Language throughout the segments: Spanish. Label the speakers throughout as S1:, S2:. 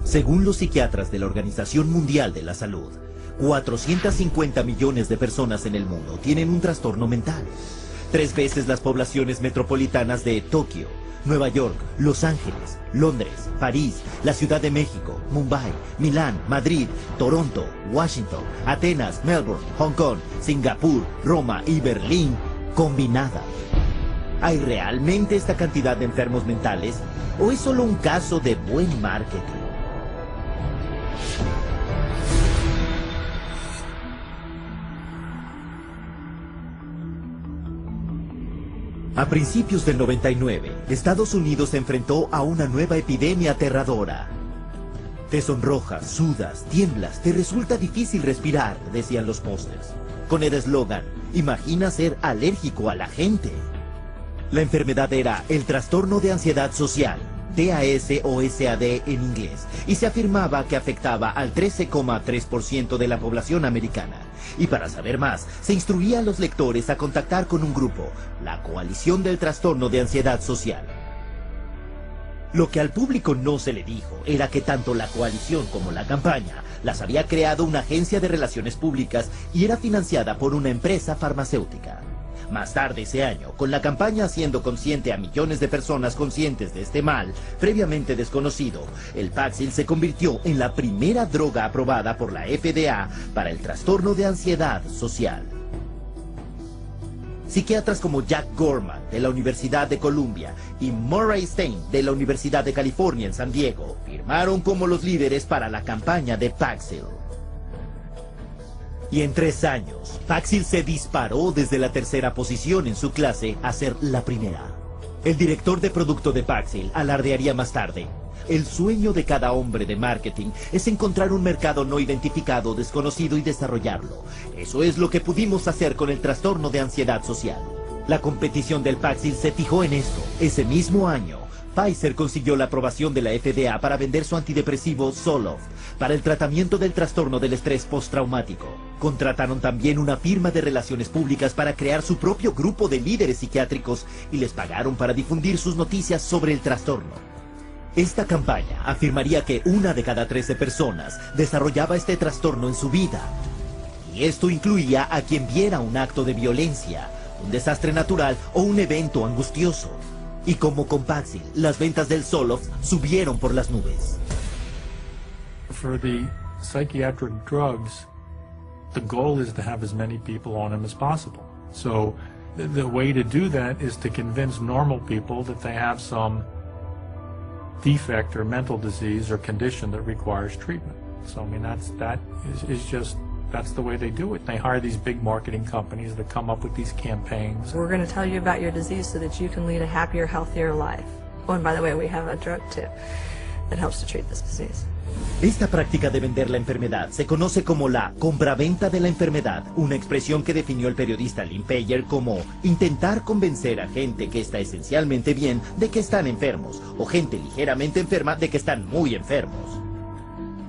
S1: Según los psiquiatras de la Organización Mundial de la Salud, 450 millones de personas en el mundo tienen un trastorno mental. 3 veces las poblaciones metropolitanas de Tokio, Nueva York, Los Ángeles, Londres, París, la Ciudad de México, Mumbai, Milán, Madrid, Toronto, Washington, Atenas, Melbourne, Hong Kong, Singapur, Roma y Berlín combinadas. ¿Hay realmente esta cantidad de enfermos mentales o es solo un caso de buen marketing? A principios del 99, Estados Unidos se enfrentó a una nueva epidemia aterradora. Te sonrojas, sudas, tiemblas, te resulta difícil respirar, decían los pósters. Con el eslogan, imagina ser alérgico a la gente. La enfermedad era el trastorno de ansiedad social, TAS o SAD en inglés, y se afirmaba que afectaba al 13,3% de la población americana. Y para saber más, se instruía a los lectores a contactar con un grupo, la Coalición del Trastorno de Ansiedad Social. Lo que al público no se le dijo era que tanto la coalición como la campaña las había creado una agencia de relaciones públicas y era financiada por una empresa farmacéutica. Más tarde ese año, con la campaña haciendo consciente a millones de personas conscientes de este mal, previamente desconocido, el Paxil se convirtió en la primera droga aprobada por la FDA para el trastorno de ansiedad social. Psiquiatras como Jack Gorman, de la Universidad de Columbia, y Murray Stein, de la Universidad de California en San Diego, firmaron como los líderes para la campaña de Paxil. Y en 3 años, Paxil se disparó desde la 3ª posición en su clase a ser la primera. El director de producto de Paxil alardearía más tarde: el sueño de cada hombre de marketing es encontrar un mercado no identificado, desconocido y desarrollarlo. Eso es lo que pudimos hacer con el trastorno de ansiedad social. La competición del Paxil se fijó en esto. Ese mismo año, Pfizer consiguió la aprobación de la FDA para vender su antidepresivo Zoloft para el tratamiento del trastorno del estrés postraumático. Contrataron también una firma de relaciones públicas para crear su propio grupo de líderes psiquiátricos y les pagaron para difundir sus noticias sobre el trastorno. Esta campaña afirmaría que 1 de cada 13 personas desarrollaba este trastorno en su vida. Y esto incluía a quien viera un acto de violencia, un desastre natural o un evento angustioso. Y como con Paxil, las ventas del Zoloft subieron por las nubes.
S2: For the psychiatric drugs, the goal is to have as many people on them as possible. So the way to do that is to convince normal people that they have some defect or mental disease or condition that requires treatment. So I mean that's the way they do it. They hire these big marketing companies that come up with these campaigns.
S3: We're going to tell you about your disease so that you can lead a happier, healthier life. Oh, and by the way, we have a drug too that helps to treat this disease.
S1: Esta práctica de vender la enfermedad se conoce como la compraventa de la enfermedad, una expresión que definió el periodista Lynn Payer como intentar convencer a gente que está esencialmente bien de que están enfermos, o gente ligeramente enferma de que están muy enfermos.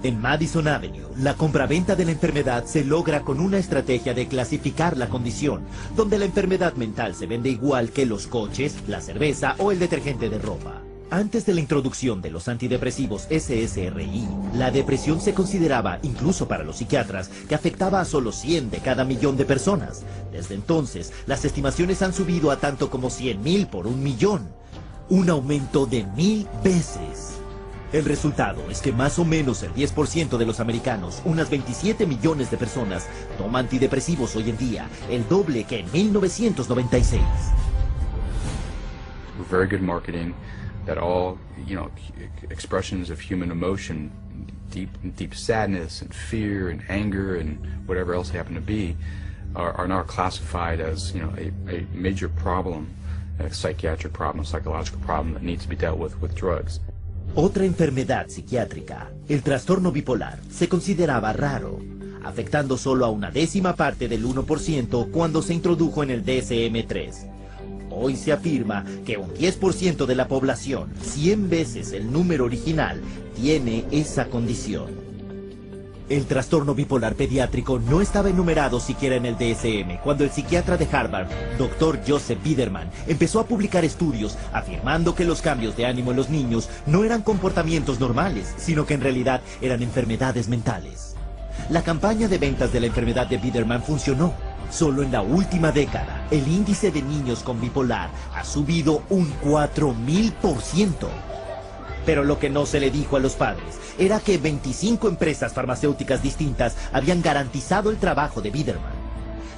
S1: En Madison Avenue, la compraventa de la enfermedad se logra con una estrategia de clasificar la condición, donde la enfermedad mental se vende igual que los coches, la cerveza o el detergente de ropa. Antes de la introducción de los antidepresivos SSRI, la depresión se consideraba, incluso para los psiquiatras, que afectaba a solo 100 de cada millón de personas. Desde entonces, las estimaciones han subido a tanto como 100,000 por 1 millón. Un aumento de 1000 veces. El resultado es que más o menos el 10% de los americanos, unas 27 millones de personas, toman antidepresivos hoy en día, el doble que en 1996.
S4: Very good marketing. That all, expressions of human emotion, deep sadness and fear and anger and whatever else they happen to be, are now classified as, a major problem, a psychiatric problem, a psychological problem that needs to be dealt with drugs.
S1: Otra enfermedad psiquiátrica, el trastorno bipolar, se consideraba raro, afectando solo a una décima parte del 1% cuando se introdujo en el DSM-3. Hoy se afirma que un 10% de la población, 100 veces el número original, tiene esa condición. El trastorno bipolar pediátrico no estaba enumerado siquiera en el DSM cuando el psiquiatra de Harvard, Dr. Joseph Biederman, empezó a publicar estudios afirmando que los cambios de ánimo en los niños no eran comportamientos normales, sino que en realidad eran enfermedades mentales. La campaña de ventas de la enfermedad de Biederman funcionó. Solo en la última década, el índice de niños con bipolar ha subido un 4000%. Pero lo que no se le dijo a los padres era que 25 empresas farmacéuticas distintas habían garantizado el trabajo de Biederman.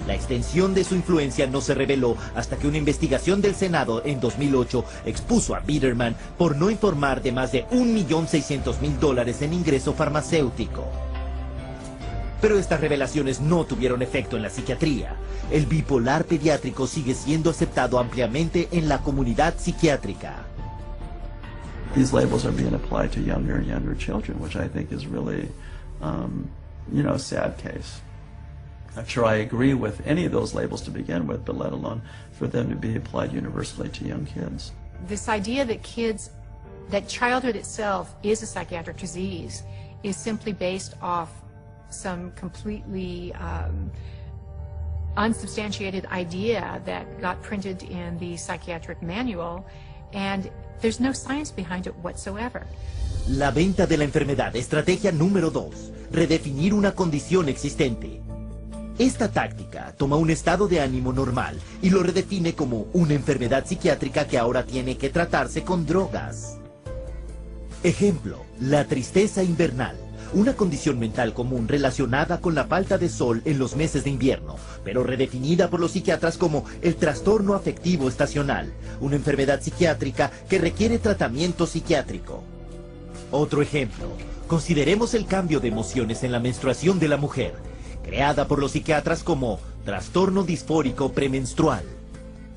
S1: La extensión de su influencia no se reveló hasta que una investigación del Senado en 2008 expuso a Biederman por no informar de más de $1.600.000 en ingreso farmacéutico. Pero estas revelaciones no tuvieron efecto en la psiquiatría. El bipolar pediátrico sigue siendo aceptado ampliamente en la comunidad psiquiátrica.
S5: These labels are being applied to younger and younger children, which I think is really, a sad case. I'm sure I agree with any of those labels to begin with, but let alone for them to be applied universally to young kids.
S6: This idea that childhood itself is a psychiatric disease is simply based off some completely unsubstantiated idea that got printed in the psychiatric manual, and there's no science behind it whatsoever.
S1: La venta de la enfermedad, estrategia número 2, redefinir una condición existente. Esta táctica toma un estado de ánimo normal y lo redefine como una enfermedad psiquiátrica que ahora tiene que tratarse con drogas. Ejemplo, la tristeza invernal. Una condición mental común relacionada con la falta de sol en los meses de invierno, pero redefinida por los psiquiatras como el trastorno afectivo estacional, una enfermedad psiquiátrica que requiere tratamiento psiquiátrico. Otro ejemplo, consideremos el cambio de emociones en la menstruación de la mujer, creada por los psiquiatras como trastorno disfórico premenstrual.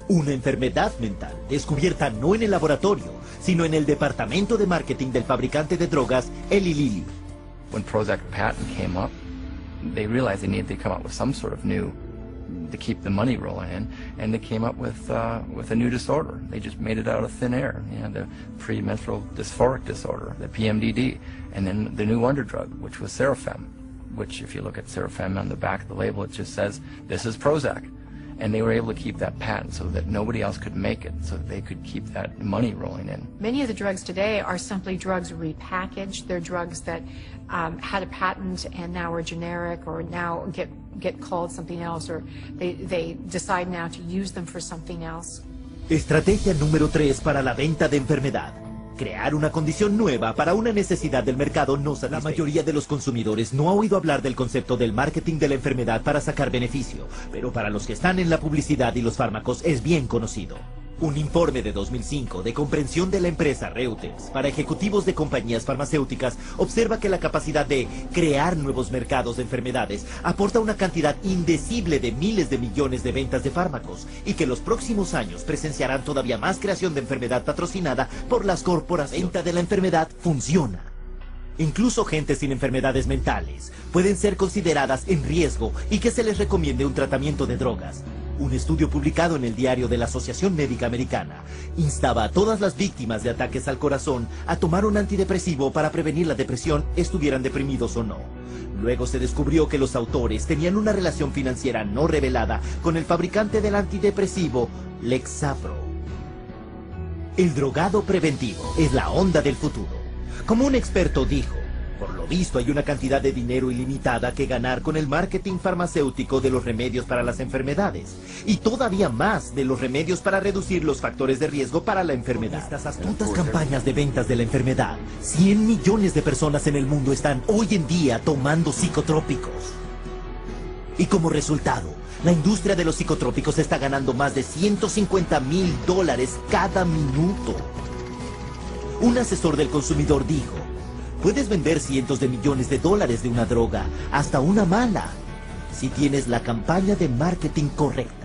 S1: Una enfermedad mental descubierta no en el laboratorio, sino en el departamento de marketing del fabricante de drogas, Eli Lilly.
S7: When Prozac patent came up, they realized they needed to come up with some sort of new to keep the money rolling in, and they came up with a new disorder. They just made it out of thin air. The premenstrual dysphoric disorder, the PMDD, and then the new wonder drug, which was Serofem, which if you look at Serofem on the back of the label, it just says, this is Prozac. And they were able to keep that patent so that nobody else could make it, so that they could keep that money rolling in.
S6: Many of the drugs today are simply drugs repackaged. They're drugs that had a patent and now are generic, or now get called something else, or they decide now to use them for something else.
S1: Estrategia número 3 para la venta de enfermedad. Crear una condición nueva para una necesidad del mercado no satisfecha. La mayoría de los consumidores no ha oído hablar del concepto del marketing de la enfermedad para sacar beneficio, pero para los que están en la publicidad y los fármacos es bien conocido. Un informe de 2005 de comprensión de la empresa Reuters para ejecutivos de compañías farmacéuticas observa que la capacidad de crear nuevos mercados de enfermedades aporta una cantidad indecible de miles de millones de ventas de fármacos y que los próximos años presenciarán todavía más creación de enfermedad patrocinada por las corporaciones. La venta de la enfermedad funciona. Incluso gente sin enfermedades mentales pueden ser consideradas en riesgo y que se les recomiende un tratamiento de drogas. Un estudio publicado en el diario de la Asociación Médica Americana instaba a todas las víctimas de ataques al corazón a tomar un antidepresivo para prevenir la depresión, estuvieran deprimidos o no. Luego se descubrió que los autores tenían una relación financiera no revelada con el fabricante del antidepresivo, Lexapro. El drogado preventivo es la onda del futuro. Como un experto dijo, por lo visto hay una cantidad de dinero ilimitada que ganar con el marketing farmacéutico de los remedios para las enfermedades, y todavía más de los remedios para reducir los factores de riesgo para la enfermedad. Estas astutas campañas de ventas de la enfermedad, 100 millones de personas en el mundo están hoy en día tomando psicotrópicos. Y como resultado, la industria de los psicotrópicos está ganando más de $150.000 cada minuto. Un asesor del consumidor dijo, puedes vender cientos de millones de dólares de una droga, hasta una mala, si tienes la campaña de marketing correcta.